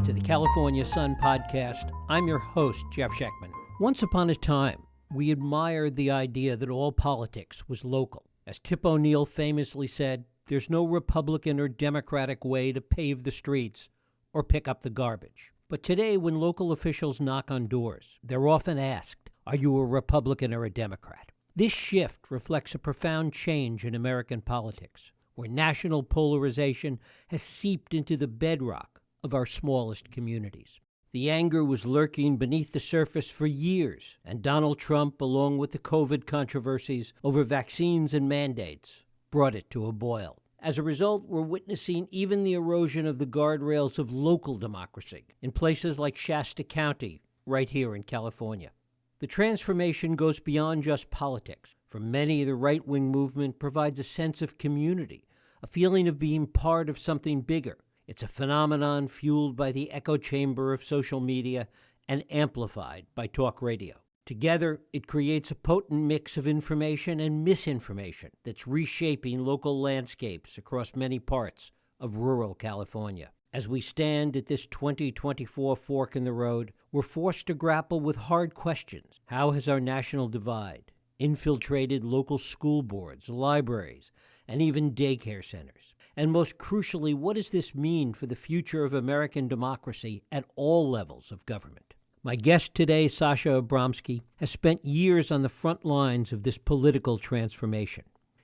to the California Sun podcast. I'm your host, Jeff Schechtman. Once upon a time, we admired the idea that all politics was local. As Tip O'Neill famously said, there's no Republican or Democratic way to pave the streets or pick up the garbage. But today, when local officials knock on doors, they're often asked, are you a Republican or a Democrat? This shift reflects a profound change in American politics, where national polarization has seeped into the bedrock of our smallest communities. The anger was lurking beneath the surface for years, and Donald Trump, along with the COVID controversies over vaccines and mandates, brought it to a boil. As a result, we're witnessing even the erosion of the guardrails of local democracy in places like Shasta County, right here in California. The transformation goes beyond just politics. For many, the right-wing movement provides a sense of community, a feeling of being part of something bigger. It's a phenomenon fueled by the echo chamber of social media and amplified by talk radio. Together, it creates a potent mix of information and misinformation that's reshaping local landscapes across many parts of rural California. As we stand at this 2024 fork in the road, we're forced to grapple with hard questions. How has our national divide infiltrated local school boards, libraries, and even daycare centers? And most crucially, what does this mean for the future of American democracy at all levels of government? My guest today, Sasha Abramsky, has spent years on the front lines of this political transformation.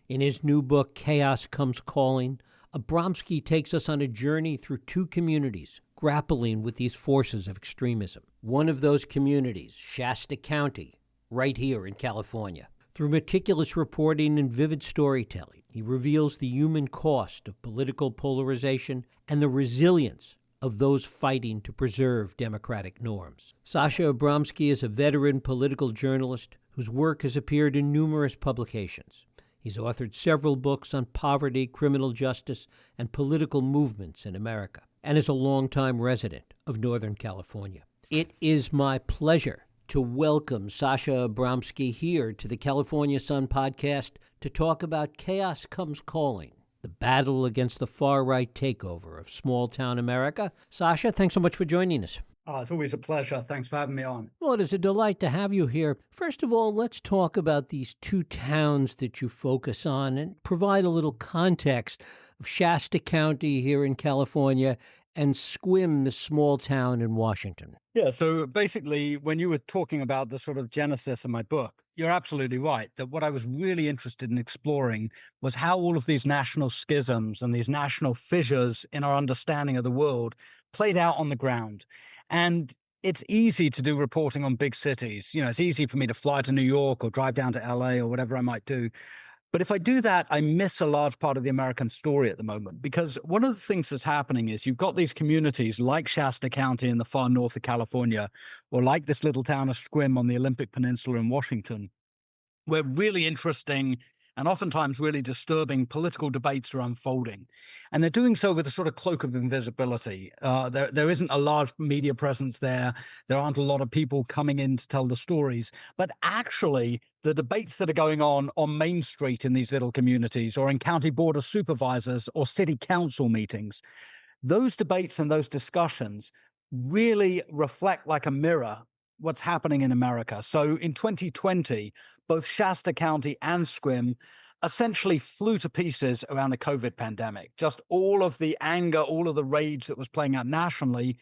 In his new book, Chaos Comes Calling, Abramsky takes us on a journey through two communities grappling with these forces of extremism. One of those communities, Shasta County, right here in California. Through meticulous reporting and vivid storytelling, he reveals the human cost of political polarization and the resilience of those fighting to preserve democratic norms. Sasha Abramsky is a veteran political journalist whose work has appeared in numerous publications. He's authored several books on poverty, criminal justice, and political movements in America, and is a longtime resident of Northern California. It is my pleasure to welcome Sasha Abramsky here to the California Sun podcast to talk about Chaos Comes Calling, the battle against the far-right takeover of small-town America. Sasha, thanks so much for joining us. Oh, it's always a pleasure. Thanks for having me on. Well, it is a delight to have you here. First of all, let's talk about these two towns that you focus on and provide a little context of Shasta County here in California and Sequim, the small town in Washington. Yeah, so basically, when you were talking about the sort of genesis of my book, you're absolutely right that what I was really interested in exploring was how all of these national schisms and these national fissures in our understanding of the world played out on the ground. And it's easy to do reporting on big cities. You know, it's easy for me to fly to New York or drive down to LA or whatever I might do. But if I do that, I miss a large part of the American story at the moment, because one of the things that's happening is you've got these communities like Shasta County in the far north of California, or like this little town of Sequim on the Olympic Peninsula in Washington, where really interesting and oftentimes really disturbing political debates are unfolding. And they're doing so with a sort of cloak of invisibility. There isn't a large media presence there. There aren't a lot of people coming in to tell the stories. But actually, the debates that are going on Main Street in these little communities or in county board of supervisors or city council meetings, those debates and those discussions really reflect like a mirror what's happening in America. So in 2020, both Shasta County and Sequim essentially flew to pieces around the COVID pandemic. Just all of the anger, all of the rage that was playing out nationally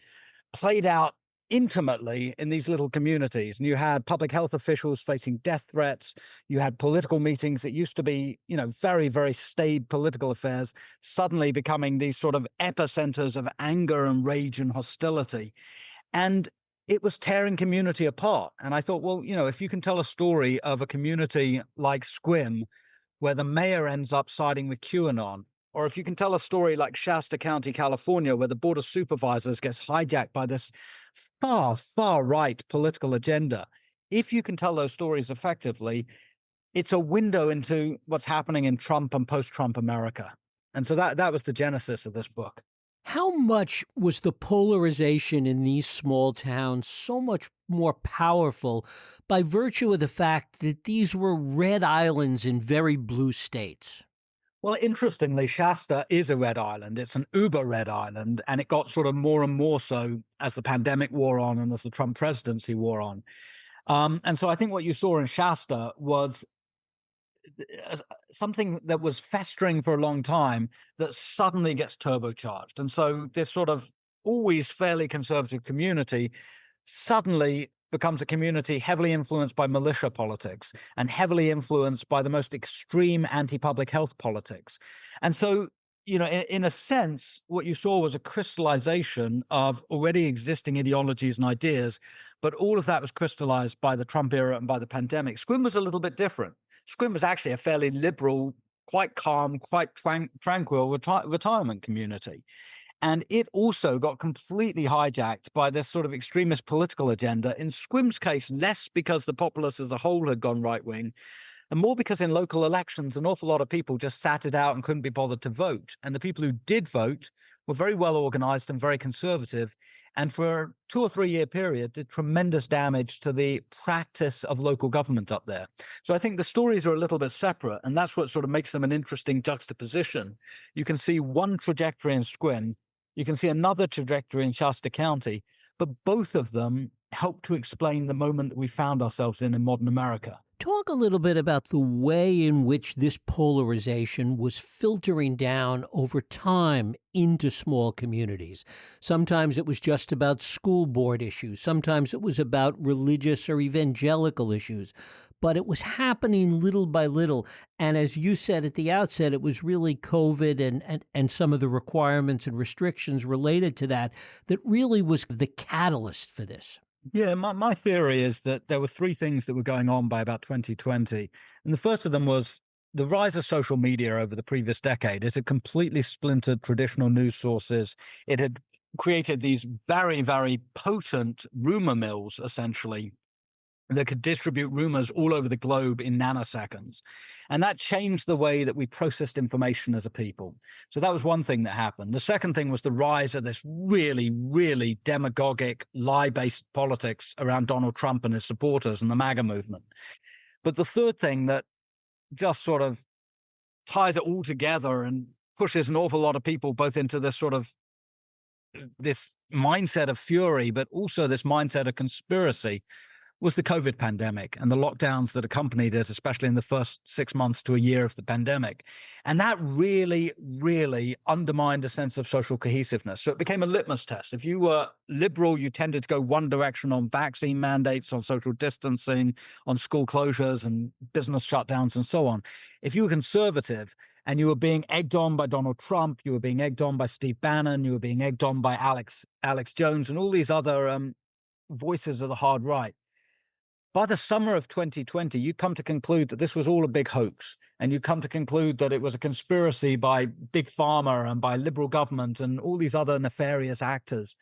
played out intimately in these little communities. And you had public health officials facing death threats. You had political meetings that used to be, very, very staid political affairs, suddenly becoming these sort of epicenters of anger and rage and hostility. And it was tearing community apart. And I thought, well, if you can tell a story of a community like Sequim, where the mayor ends up siding with QAnon, or if you can tell a story like Shasta County, California, where the board of supervisors gets hijacked by this far, far right political agenda, if you can tell those stories effectively, it's a window into what's happening in Trump and post-Trump America. And so that was the genesis of this book. How much was the polarization in these small towns so much more powerful by virtue of the fact that these were red islands in very blue states? Well, interestingly, Shasta is a red island. It's an uber red island, and it got sort of more and more so as the pandemic wore on and as the Trump presidency wore on. And so I think what you saw in Shasta was uh, something that was festering for a long time that suddenly gets turbocharged. And so this sort of always fairly conservative community suddenly becomes a community heavily influenced by militia politics and heavily influenced by the most extreme anti-public health politics. And so, in a sense, what you saw was a crystallization of already existing ideologies and ideas, but all of that was crystallized by the Trump era and by the pandemic. Squim was a little bit different. Squim was actually a fairly liberal, quite calm, quite tranquil retirement community. And it also got completely hijacked by this sort of extremist political agenda. In Squim's case, less because the populace as a whole had gone right wing, and more because in local elections, an awful lot of people just sat it out and couldn't be bothered to vote. And the people who did vote were very well organized and very conservative. And for a 2 or 3 year period, did tremendous damage to the practice of local government up there. So I think the stories are a little bit separate. And that's what sort of makes them an interesting juxtaposition. You can see one trajectory in Squim, you can see another trajectory in Shasta County, but both of them help to explain the moment that we found ourselves in modern America. Talk a little bit about the way in which this polarization was filtering down over time into small communities. Sometimes it was just about school board issues. Sometimes it was about religious or evangelical issues. But it was happening little by little. And as you said at the outset, it was really COVID and some of the requirements and restrictions related to that that really was the catalyst for this. Yeah, my theory is that there were three things that were going on by about 2020. And the first of them was the rise of social media over the previous decade. It had completely splintered traditional news sources. It had created these very, very potent rumor mills, essentially, that could distribute rumors all over the globe in nanoseconds. And that changed the way that we processed information as a people. So that was one thing that happened. The second thing was the rise of this really, really demagogic, lie-based politics around Donald Trump and his supporters and the MAGA movement. But the third thing that just sort of ties it all together and pushes an awful lot of people both into this sort of this mindset of fury, but also this mindset of conspiracy, was the COVID pandemic and the lockdowns that accompanied it, especially in the first 6 months to a year of the pandemic. And that really, really undermined a sense of social cohesiveness. So it became a litmus test. If you were liberal, you tended to go one direction on vaccine mandates, on social distancing, on school closures and business shutdowns and so on. If you were conservative and you were being egged on by Donald Trump, you were being egged on by Steve Bannon, you were being egged on by Alex Jones and all these other voices of the hard right, by the summer of 2020, you'd come to conclude that this was all a big hoax. And you'd come to conclude that it was a conspiracy by Big Pharma and by liberal government and all these other nefarious actors.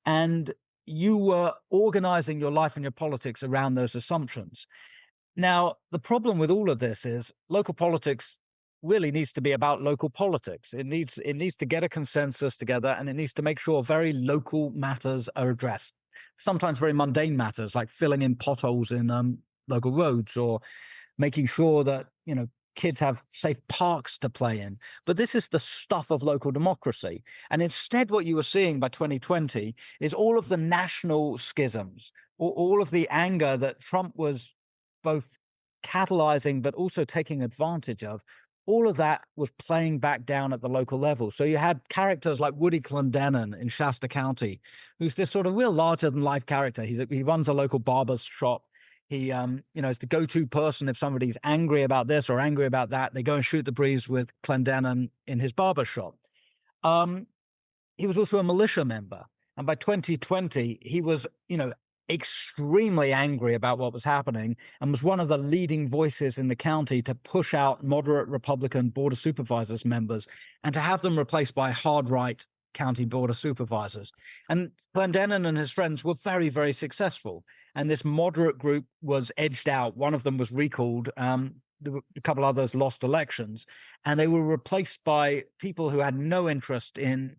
And you were organizing your life and your politics around those assumptions. Now, the problem with all of this is local politics really needs to be about local politics. It needs to get a consensus together, and it needs to make sure very local matters are addressed. Sometimes very mundane matters like filling in potholes in local roads or making sure that, kids have safe parks to play in. But this is the stuff of local democracy. And instead, what you were seeing by 2020 is all of the national schisms, all of the anger that Trump was both catalyzing but also taking advantage of. All of that was playing back down at the local level. So you had characters like Woody Clendenin in Shasta County, who's this sort of real larger-than-life character. He runs a local barber's shop. He, is the go-to person if somebody's angry about this or angry about that. They go and shoot the breeze with Clendenin in his barber shop. He was also a militia member. And by 2020, he was, extremely angry about what was happening and was one of the leading voices in the county to push out moderate Republican Board of Supervisors members and to have them replaced by hard right county Board of Supervisors. And Clendenin and his friends were very, very successful. And this moderate group was edged out. One of them was recalled. A couple others lost elections, and they were replaced by people who had no interest in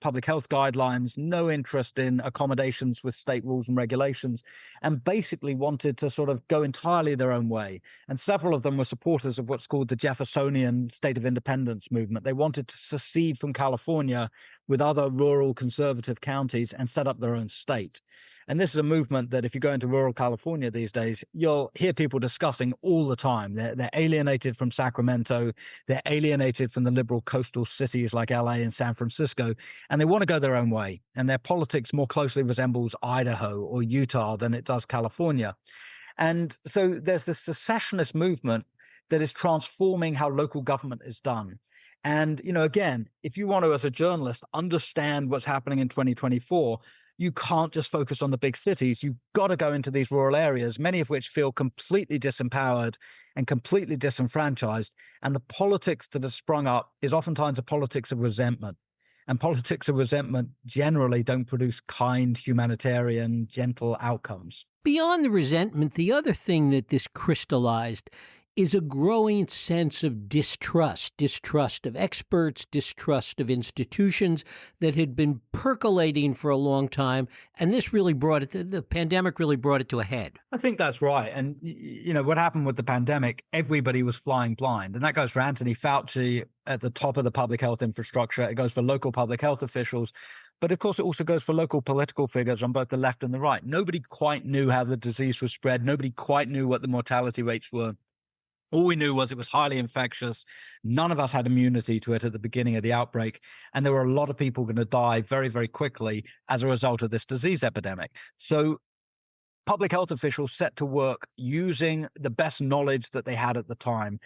public health guidelines, no interest in accommodations with state rules and regulations, and basically wanted to sort of go entirely their own way. And several of them were supporters of what's called the Jeffersonian state of independence movement. They wanted to secede from California with other rural conservative counties and set up their own state. And this is a movement that if you go into rural California these days, you'll hear people discussing all the time. They're alienated from Sacramento. They're alienated from the liberal coastal cities like LA and San Francisco, and they want to go their own way. And their politics more closely resembles Idaho or Utah than it does California. And so there's this secessionist movement that is transforming how local government is done. And, again, if you want to, as a journalist, understand what's happening in 2024, you can't just focus on the big cities. You've got to go into these rural areas, many of which feel completely disempowered and completely disenfranchised. And the politics that has sprung up is oftentimes a politics of resentment. And politics of resentment generally don't produce kind, humanitarian, gentle outcomes. Beyond the resentment, the other thing that this crystallized is a growing sense of distrust of experts, distrust of institutions that had been percolating for a long time. And this really brought it, the pandemic really brought it to a head. I think that's right. And, what happened with the pandemic, everybody was flying blind. And that goes for Anthony Fauci at the top of the public health infrastructure. It goes for local public health officials. But of course, it also goes for local political figures on both the left and the right. Nobody quite knew how the disease was spread. Nobody quite knew what the mortality rates were. All we knew was it was highly infectious. None of us had immunity to it at the beginning of the outbreak. And there were a lot of people going to die very, very quickly as a result of this disease epidemic. So public health officials set to work using the best knowledge that they had at the time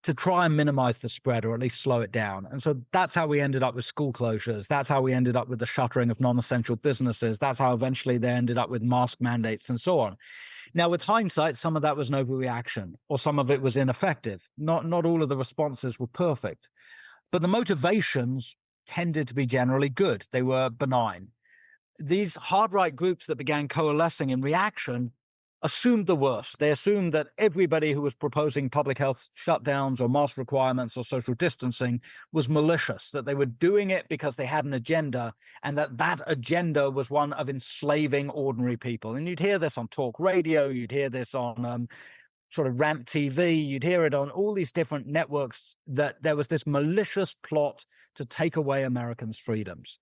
to try and minimize the spread or at least slow it down. And so that's how we ended up with school closures. That's how we ended up with the shuttering of non-essential businesses. That's how eventually they ended up with mask mandates and so on. Now, with hindsight, some of that was an overreaction or some of it was ineffective. Not all of the responses were perfect, but the motivations tended to be generally good. They were benign. These hard right groups that began coalescing in reaction assumed the worst. They assumed that everybody who was proposing public health shutdowns or mask requirements or social distancing was malicious, that they were doing it because they had an agenda, and that agenda was one of enslaving ordinary people. And you'd hear this on talk radio, you'd hear this on sort of rant TV, you'd hear it on all these different networks, that there was this malicious plot to take away Americans' freedoms.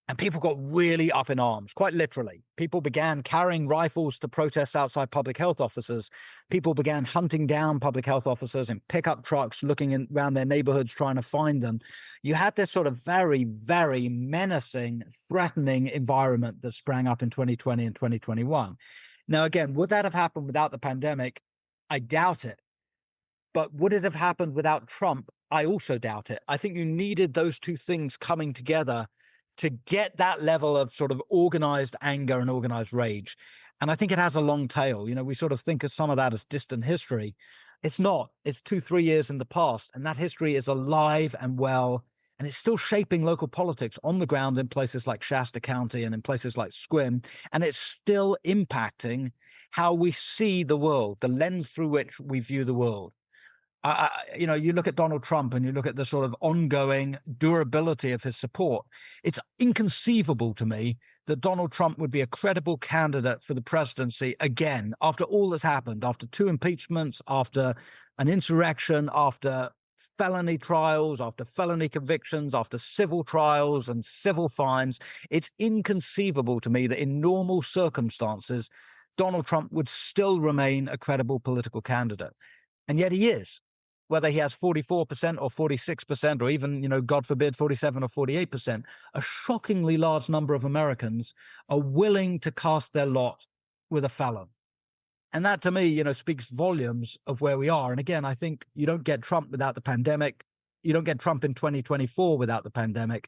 And people got really up in arms, quite literally. People began carrying rifles to protest outside public health offices. People began hunting down public health officers in pickup trucks, looking around their neighborhoods, trying to find them. You had this sort of very, very menacing, threatening environment that sprang up in 2020 and 2021. Now, again, would that have happened without the pandemic? I doubt it. But would it have happened without Trump? I also doubt it. I think you needed those two things coming together to get that level of sort of organized anger and organized rage. And I think it has a long tail. We sort of think of some of that as distant history. It's not. It's 2-3 years in the past. And that history is alive and well, and it's still shaping local politics on the ground in places like Shasta County and in places like Sequim. And it's still impacting how we see the world, the lens through which we view the world. You look at Donald Trump and you look at the sort of ongoing durability of his support. It's inconceivable to me that Donald Trump would be a credible candidate for the presidency again, after all that's happened, after 2 impeachments, after an insurrection, after felony trials, after felony convictions, after civil trials and civil fines. It's inconceivable to me that in normal circumstances, Donald Trump would still remain a credible political candidate. And yet he is. Whether he has 44% or 46% or even, God forbid, 47 or 48%, a shockingly large number of Americans are willing to cast their lot with a felon. And that, to me, speaks volumes of where we are. And again, I think you don't get Trump without the pandemic. You don't get Trump in 2024 without the pandemic.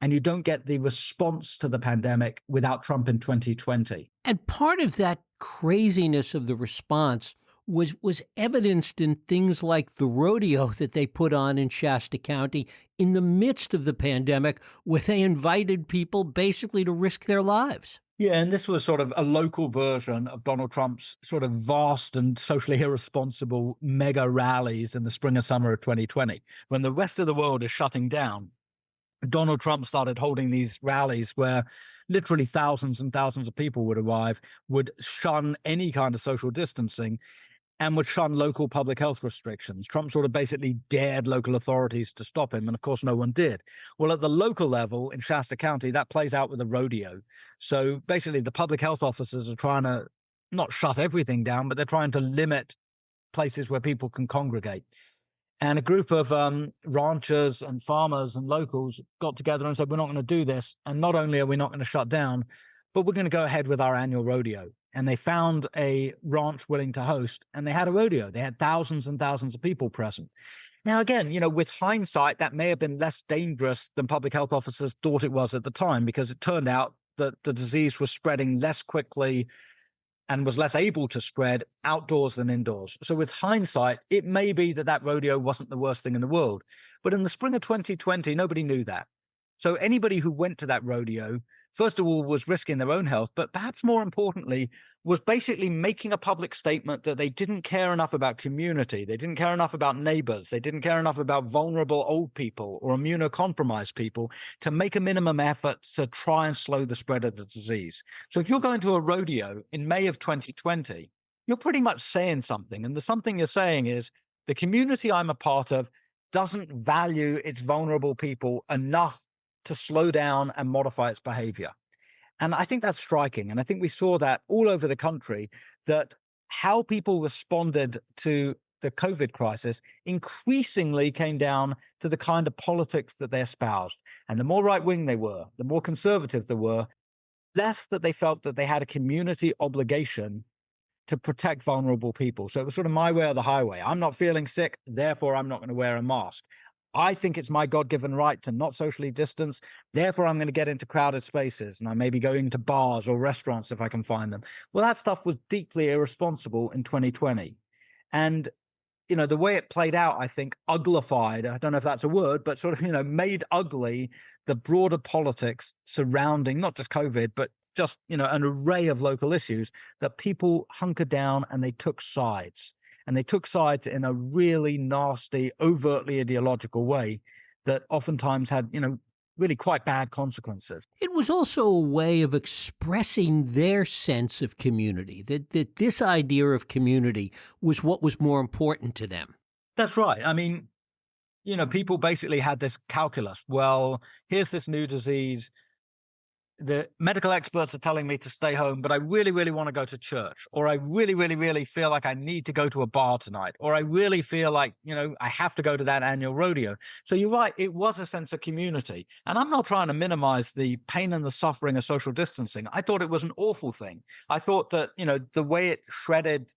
And you don't get the response to the pandemic without Trump in 2020. And part of that craziness of the response was evidenced in things like the rodeo that they put on in Shasta County in the midst of the pandemic, where they invited people basically to risk their lives. Yeah, and this was sort of a local version of Donald Trump's sort of vast and socially irresponsible mega rallies in the spring and summer of 2020, when the rest of the world is shutting down. Donald Trump started holding these rallies where literally thousands and thousands of people would arrive, would shun any kind of social distancing, and would shun local public health restrictions. Trump sort of basically dared local authorities to stop him, and of course no one did. Well, at the local level in Shasta County, that plays out with a rodeo. So basically the public health officers are trying to not shut everything down, but they're trying to limit places where people can congregate. And a group of ranchers and farmers and locals got together and said, we're not going to do this. And not only are we not going to shut down, but we're going to go ahead with our annual rodeo. And they found a ranch willing to host, and they had a rodeo. They had thousands and thousands of people present. Now, again, with hindsight, that may have been less dangerous than public health officers thought it was at the time, because it turned out that the disease was spreading less quickly and was less able to spread outdoors than indoors. So with hindsight, it may be that rodeo wasn't the worst thing in the world. But in the spring of 2020, nobody knew that. So anybody who went to that rodeo, first of all, was risking their own health, but perhaps more importantly, was basically making a public statement that they didn't care enough about community. They didn't care enough about neighbors. They didn't care enough about vulnerable old people or immunocompromised people to make a minimum effort to try and slow the spread of the disease. So if you're going to a rodeo in May of 2020, you're pretty much saying something. And the something you're saying is the community I'm a part of doesn't value its vulnerable people enough to slow down and modify its behavior. And I think that's striking. And I think we saw that all over the country, that how people responded to the COVID crisis increasingly came down to the kind of politics that they espoused. And the more right-wing they were, the more conservative they were, less that they felt that they had a community obligation to protect vulnerable people. So it was sort of my way or the highway. I'm not feeling sick, therefore I'm not going to wear a mask. I think it's my God-given right to not socially distance. Therefore, I'm going to get into crowded spaces, and I may be going to bars or restaurants if I can find them. Well, that stuff was deeply irresponsible in 2020. And, the way it played out, I think, uglified, I don't know if that's a word, but sort of, made ugly the broader politics surrounding not just COVID, but just, an array of local issues that people hunkered down and they took sides. And they took sides in a really nasty, overtly ideological way that oftentimes had, really quite bad consequences. It was also a way of expressing their sense of community, that this idea of community was what was more important to them. That's right. I mean, people basically had this calculus. Well, here's this new disease. The medical experts are telling me to stay home, but I really, really want to go to church, or I really, really, really feel like I need to go to a bar tonight, or I really feel like, I have to go to that annual rodeo. So you're right. It was a sense of community. And I'm not trying to minimize the pain and the suffering of social distancing. I thought it was an awful thing. I thought that, the way it shredded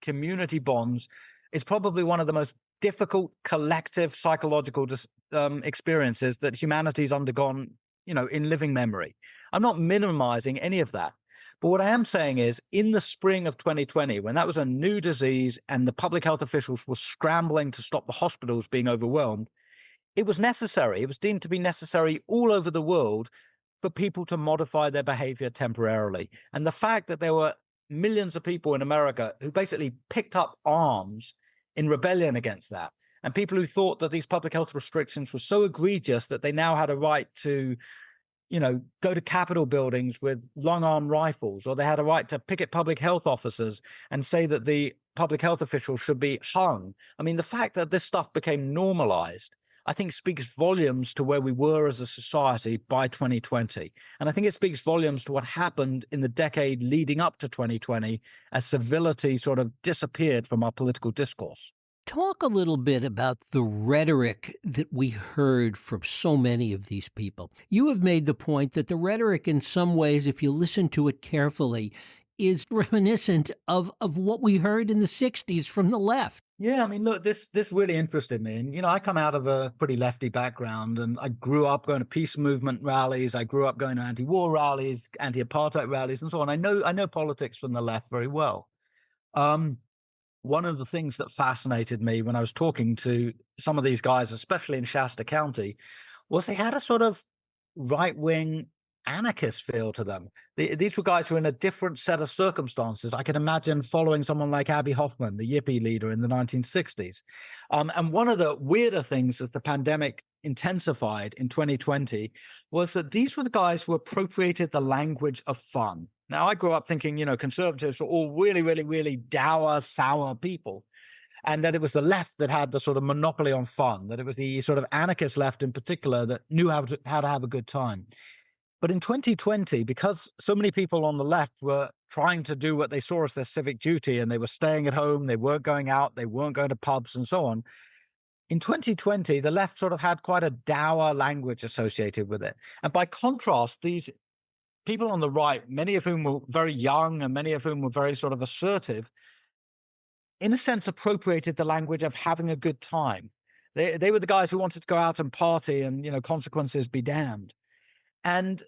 community bonds is probably one of the most difficult collective psychological experiences that humanity's undergone, in living memory. I'm not minimizing any of that. But what I am saying is, in the spring of 2020, when that was a new disease and the public health officials were scrambling to stop the hospitals being overwhelmed, it was necessary. It was deemed to be necessary all over the world for people to modify their behavior temporarily. And the fact that there were millions of people in America who basically picked up arms in rebellion against that, and people who thought that these public health restrictions were so egregious that they now had a right to, go to Capitol buildings with long-arm rifles, or they had a right to picket public health officers and say that the public health officials should be hung. I mean, the fact that this stuff became normalized, I think, speaks volumes to where we were as a society by 2020. And I think it speaks volumes to what happened in the decade leading up to 2020 as civility sort of disappeared from our political discourse. Talk a little bit about the rhetoric that we heard from so many of these people. You have made the point that the rhetoric, in some ways, if you listen to it carefully, is reminiscent of what we heard in the 60s from the left. Yeah, I mean, look, this really interested me. And, I come out of a pretty lefty background, and I grew up going to peace movement rallies. I grew up going to anti-war rallies, anti-apartheid rallies, and so on. I know politics from the left very well. One of the things that fascinated me when I was talking to some of these guys, especially in Shasta County, was they had a sort of right-wing anarchist feel to them. These were guys who were in a different set of circumstances. I can imagine following someone like Abbie Hoffman, the Yippie leader in the 1960s. And one of the weirder things as the pandemic, intensified in 2020 was that these were the guys who appropriated the language of fun. Now, I grew up thinking, conservatives were all really, really, really dour, sour people, and that it was the left that had the sort of monopoly on fun, that it was the sort of anarchist left in particular that knew how to have a good time. But in 2020, because so many people on the left were trying to do what they saw as their civic duty, and they were staying at home, they weren't going out, they weren't going to pubs and so on. In 2020, the left sort of had quite a dour language associated with it. And by contrast, these people on the right, many of whom were very young and many of whom were very sort of assertive, in a sense, appropriated the language of having a good time. They were the guys who wanted to go out and party and, consequences be damned. And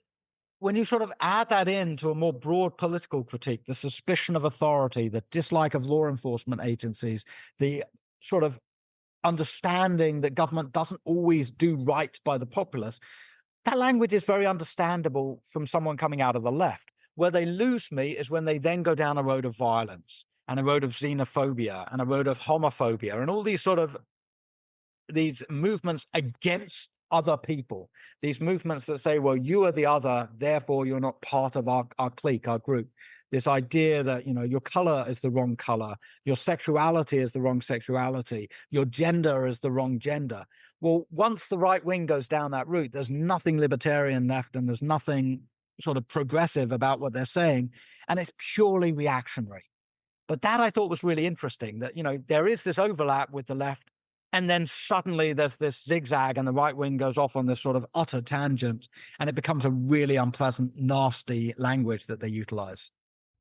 when you sort of add that into a more broad political critique, the suspicion of authority, the dislike of law enforcement agencies, the sort of understanding that government doesn't always do right by the populace, that language is very understandable from someone coming out of the left. Where they lose me is when they then go down a road of violence and a road of xenophobia and a road of homophobia and all these movements against other people, these movements that say, well, you are the other, therefore you're not part of our clique, our group. This idea that, your color is the wrong color, your sexuality is the wrong sexuality, your gender is the wrong gender. Well, once the right wing goes down that route, there's nothing libertarian left and there's nothing sort of progressive about what they're saying. And it's purely reactionary. But that I thought was really interesting, that, there is this overlap with the left. And then suddenly there's this zigzag and the right wing goes off on this sort of utter tangent, and it becomes a really unpleasant, nasty language that they utilize.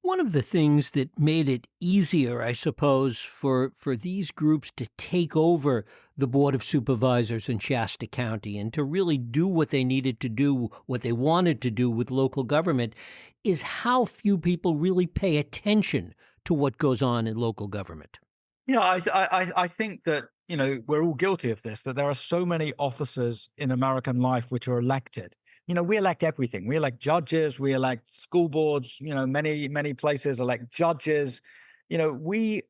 One of the things that made it easier, I suppose, for these groups to take over the Board of Supervisors in Shasta County and to really do what they needed to do, what they wanted to do with local government, is how few people really pay attention to what goes on in local government. I think that, we're all guilty of this, that there are so many offices in American life which are elected. We elect everything. We elect judges, we elect school boards, many, many places elect judges. We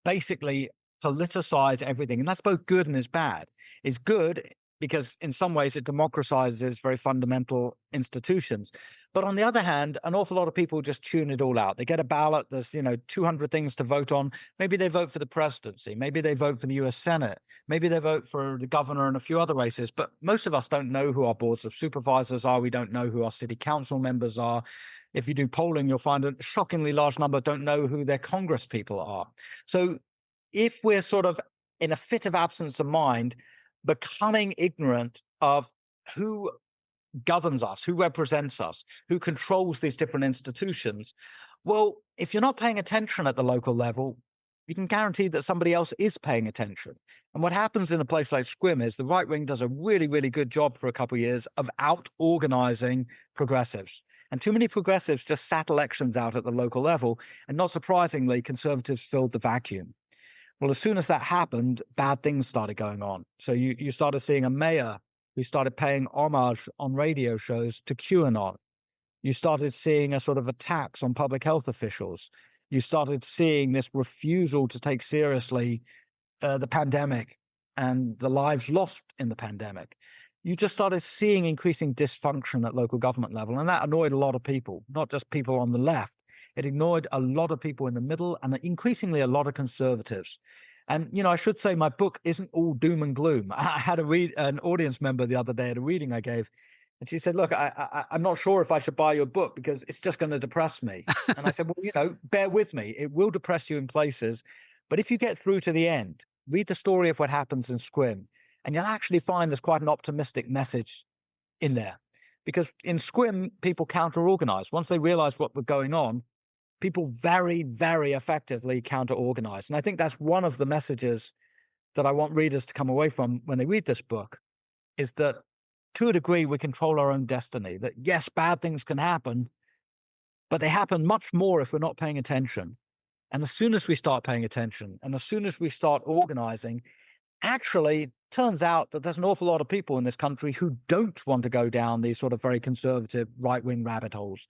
basically politicize everything. And that's both good and is bad. It's good because in some ways it democratizes very fundamental institutions. But on the other hand, an awful lot of people just tune it all out. They get a ballot, there's, 200 things to vote on. Maybe they vote for the presidency. Maybe they vote for the US Senate. Maybe they vote for the governor and a few other races. But most of us don't know who our boards of supervisors are. We don't know who our city council members are. If you do polling, you'll find a shockingly large number don't know who their Congress people are. So if we're sort of in a fit of absence of mind, becoming ignorant of who governs us, who represents us, who controls these different institutions, well, if you're not paying attention at the local level, you can guarantee that somebody else is paying attention. And what happens in a place like Squim is the right wing does a really, really good job for a couple of years of out-organizing progressives. And too many progressives just sat elections out at the local level. And not surprisingly, conservatives filled the vacuum. Well, as soon as that happened, bad things started going on. So you started seeing a mayor who started paying homage on radio shows to QAnon. You started seeing a sort of attacks on public health officials. You started seeing this refusal to take seriously the pandemic and the lives lost in the pandemic. You just started seeing increasing dysfunction at local government level. And that annoyed a lot of people, not just people on the left. It annoyed a lot of people in the middle and increasingly a lot of conservatives. And, I should say my book isn't all doom and gloom. I had an audience member the other day at a reading I gave, and she said, look, I'm not sure if I should buy your book because it's just going to depress me. And I said, well, bear with me. It will depress you in places. But if you get through to the end, read the story of what happens in Squim, and you'll actually find there's quite an optimistic message in there. Because in Squim, people counter-organize. Once they realize what was going on, people very, very effectively counter-organize. And I think that's one of the messages that I want readers to come away from when they read this book, is that to a degree, we control our own destiny. That yes, bad things can happen, but they happen much more if we're not paying attention. And as soon as we start paying attention, and as soon as we start organizing, actually turns out that there's an awful lot of people in this country who don't want to go down these sort of very conservative right-wing rabbit holes.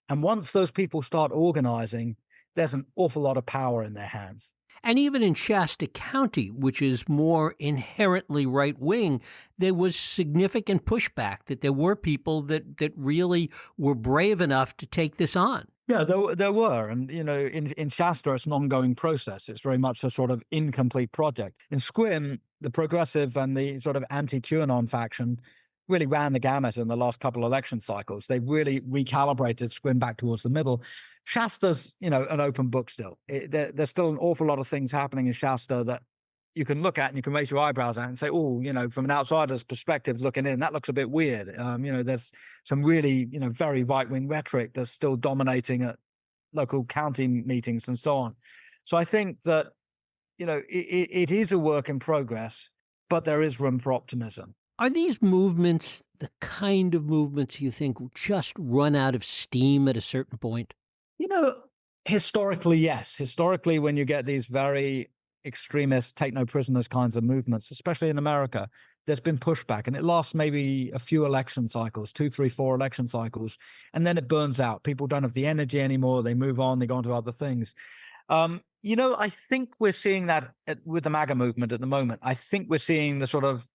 And once those people start organizing, there's an awful lot of power in their hands. And even in Shasta County, which is more inherently right-wing, there was significant pushback, that there were people that really were brave enough to take this on. Yeah, there were. And, in Shasta, it's an ongoing process. It's very much a sort of incomplete project. In Squim, the progressive and the sort of anti-QAnon faction really ran the gamut in the last couple of election cycles. They really recalibrated Squim back towards the middle. Shasta's, an open book still. There's still an awful lot of things happening in Shasta that you can look at and you can raise your eyebrows at and say, oh, from an outsider's perspective looking in, that looks a bit weird. There's some really, very right-wing rhetoric that's still dominating at local county meetings and so on. So I think that, it is a work in progress, but there is room for optimism. Are these movements the kind of movements you think just run out of steam at a certain point? Historically, yes. Historically, when you get these very extremist, take no prisoners kinds of movements, especially in America, there's been pushback, and it lasts maybe a few election cycles, 2, 3, 4 election cycles, and then it burns out. People don't have the energy anymore. They move on, they go on to other things. I think we're seeing that with the MAGA movement at the moment. I think we're seeing the sort of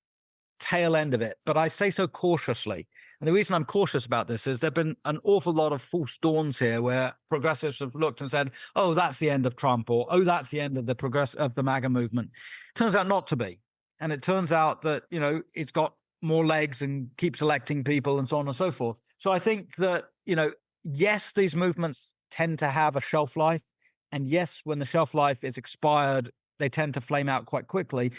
tail end of it, but I say so cautiously. And the reason I'm cautious about this is there've been an awful lot of false dawns here where progressives have looked and said, oh, that's the end of Trump, or oh, that's the end of the MAGA movement. Turns out not to be. And it turns out that, it's got more legs and keeps electing people and so on and so forth. So I think that, yes, these movements tend to have a shelf life. And yes, when the shelf life is expired, they tend to flame out quite quickly.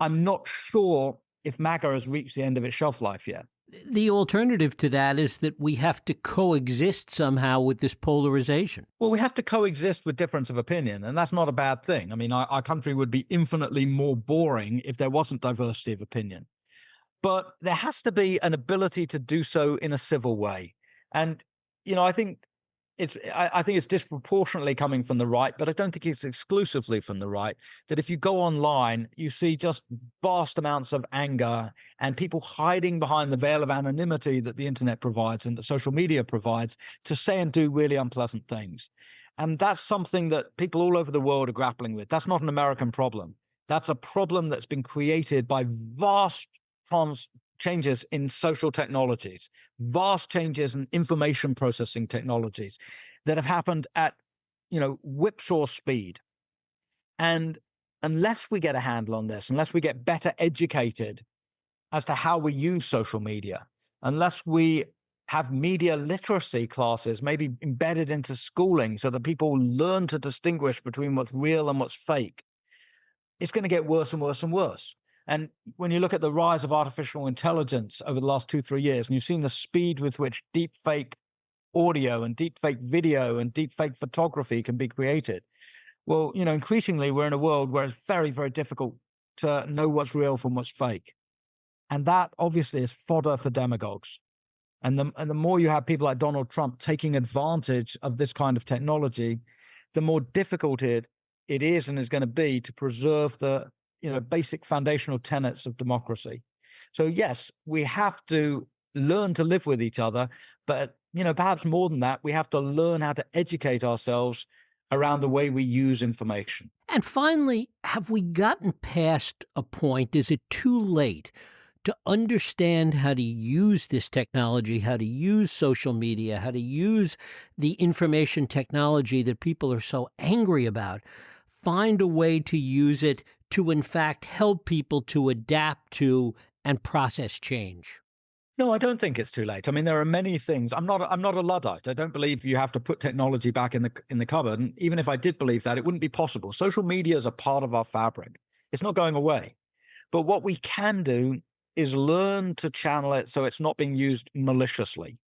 I'm not sure if MAGA has reached the end of its shelf life yet. The alternative to that is that we have to coexist somehow with this polarization. Well, we have to coexist with difference of opinion, and that's not a bad thing. I mean, our country would be infinitely more boring if there wasn't diversity of opinion. But there has to be an ability to do so in a civil way. And, I think it's disproportionately coming from the right, but I don't think it's exclusively from the right. That if you go online, you see just vast amounts of anger and people hiding behind the veil of anonymity that the internet provides and that social media provides to say and do really unpleasant things. And that's something that people all over the world are grappling with. That's not an American problem. That's a problem that's been created by vast changes in social technologies, vast changes in information processing technologies that have happened at, whipsaw speed. And unless we get a handle on this, unless we get better educated as to how we use social media, unless we have media literacy classes maybe embedded into schooling so that people learn to distinguish between what's real and what's fake, it's going to get worse and worse and worse. And when you look at the rise of artificial intelligence over the last 2-3 years, and you've seen the speed with which deep fake audio and deep fake video and deep fake photography can be created, well, increasingly we're in a world where it's very, very difficult to know what's real from what's fake. And that obviously is fodder for demagogues. And the more you have people like Donald Trump taking advantage of this kind of technology, the more difficult it is and is going to be to preserve the basic foundational tenets of democracy. So yes, we have to learn to live with each other, but perhaps more than that, we have to learn how to educate ourselves around the way we use information. And finally, have we gotten past a point? Is it too late to understand how to use this technology, how to use social media, how to use the information technology that people are so angry about? Find a way to use it to, in fact, help people to adapt to and process change? No, I don't think it's too late. I mean, there are many things. I'm not a Luddite. I don't believe you have to put technology back in the cupboard. And even if I did believe that, it wouldn't be possible. Social media is a part of our fabric. It's not going away. But what we can do is learn to channel it so it's not being used maliciously.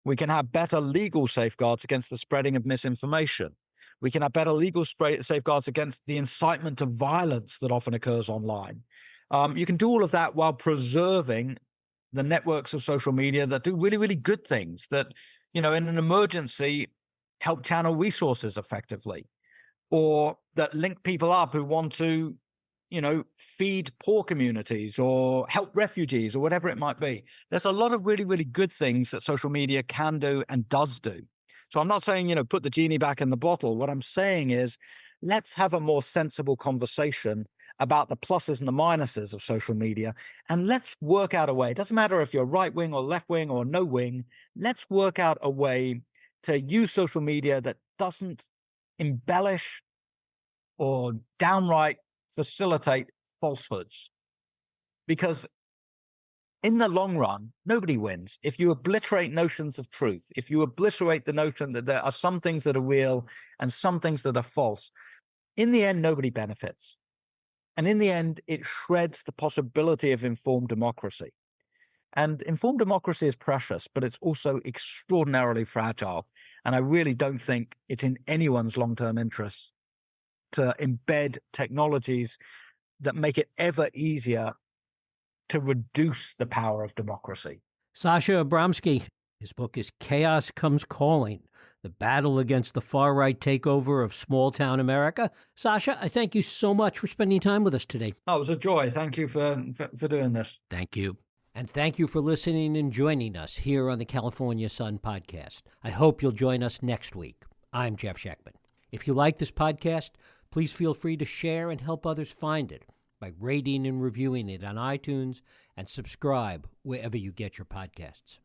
We can have better legal safeguards against the spreading of misinformation. We can have better legal safeguards against the incitement of violence that often occurs online. You can do all of that while preserving the networks of social media that do really, really good things that, in an emergency, help channel resources effectively, or that link people up who want to, feed poor communities or help refugees or whatever it might be. There's a lot of really, really good things that social media can do and does do. So I'm not saying, put the genie back in the bottle. What I'm saying is, let's have a more sensible conversation about the pluses and the minuses of social media. And let's work out a way. It doesn't matter if you're right wing or left wing or no wing. Let's work out a way to use social media that doesn't embellish or downright facilitate falsehoods. Because in the long run, nobody wins. If you obliterate notions of truth, if you obliterate the notion that there are some things that are real and some things that are false, in the end, nobody benefits. And in the end, it shreds the possibility of informed democracy. And informed democracy is precious, but it's also extraordinarily fragile. And I really don't think it's in anyone's long-term interests to embed technologies that make it ever easier to reduce the power of democracy. Sasha Abramsky, his book is Chaos Comes Calling, the battle against the far-right takeover of small-town America. Sasha, I thank you so much for spending time with us today. Oh, it was a joy. Thank you for doing this. Thank you. And thank you for listening and joining us here on the California Sun podcast. I hope you'll join us next week. I'm Jeff Sheckman. If you like this podcast, please feel free to share and help others find it by rating and reviewing it on iTunes and subscribe wherever you get your podcasts.